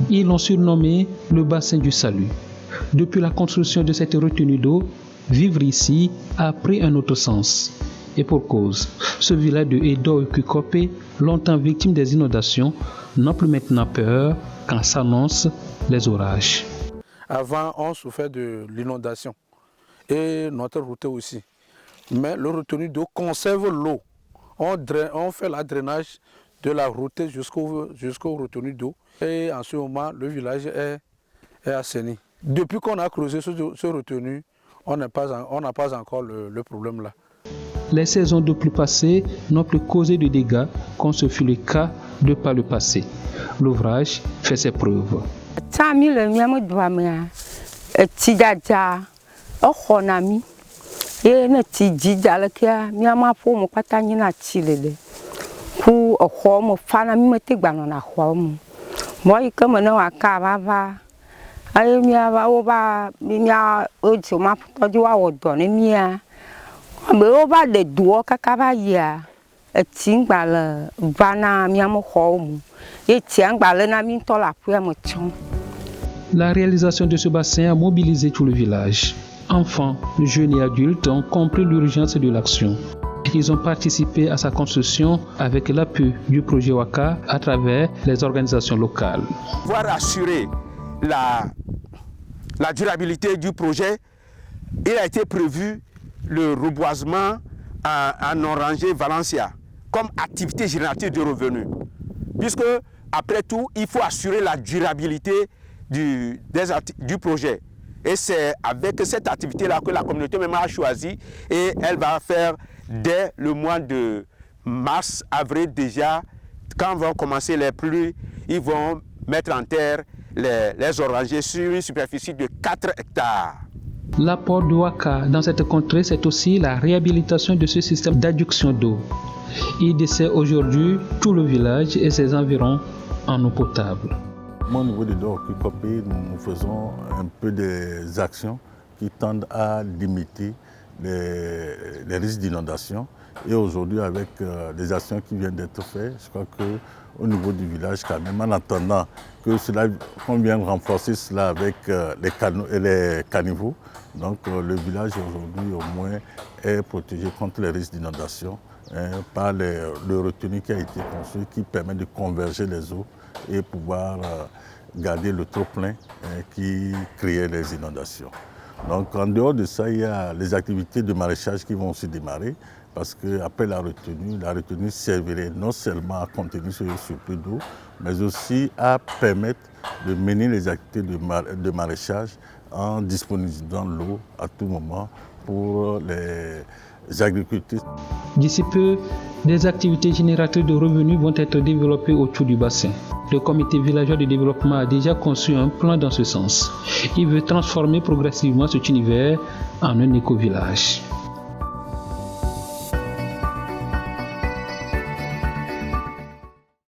Ils l'ont surnommé le bassin du salut. Depuis la construction de cette retenue d'eau, vivre ici a pris un autre sens. Et pour cause, ce village de Edo-Kukopé, longtemps victime des inondations, n'a plus maintenant peur quand s'annoncent les orages. Avant, on souffrait de l'inondation et notre route aussi. Mais le retenue d'eau conserve l'eau. On fait le drainage de la route jusqu'au retenue d'eau. Et en ce moment, le village est assaini. Depuis qu'on a creusé ce retenu, on n'a pas encore le problème là. Les saisons de pluie passées n'ont plus causé de dégâts, comme ce fut le cas de par le passé. L'ouvrage fait ses preuves. La réalisation de ce bassin a mobilisé tout le village. Enfants, jeunes et adultes ont compris l'urgence de l'action. Ils ont participé à sa construction avec l'appui du projet Waka à travers les organisations locales. Pour assurer la durabilité du projet, il a été prévu le reboisement en oranger Valencia comme activité génératrice de revenus. Puisque, après tout, il faut assurer la durabilité du projet. Et c'est avec cette activité-là que la communauté même a choisi et elle va faire dès le mois de mars, avril déjà, quand vont commencer les pluies, ils vont mettre en terre les orangers sur une superficie de 4 hectares. L'apport de Waka dans cette contrée, c'est aussi la réhabilitation de ce système d'adduction d'eau. Il dessert aujourd'hui tout le village et ses environs en eau potable. Au niveau de Edo-Kukopé, nous faisons un peu des actions qui tendent à limiter les risques d'inondation. Et aujourd'hui, avec des actions qui viennent d'être faites, je crois qu'au niveau du village, quand même, en attendant qu'on vienne renforcer cela avec les caniveaux, donc le village aujourd'hui au moins est protégé contre les risques d'inondation par le retenu qui a été construit qui permet de converger les eaux et pouvoir garder le trop-plein qui créait les inondations. Donc en dehors de ça, il y a les activités de maraîchage qui vont se démarrer parce qu'après la retenue servirait non seulement à contenir ce surplus d'eau, mais aussi à permettre de mener les activités de maraîchage en disponibilisant l'eau à tout moment pour les agriculteurs. D'ici peu, des activités génératrices de revenus vont être développées autour du bassin. Le comité villageois de développement a déjà conçu un plan dans ce sens. Il veut transformer progressivement cet univers en un éco-village.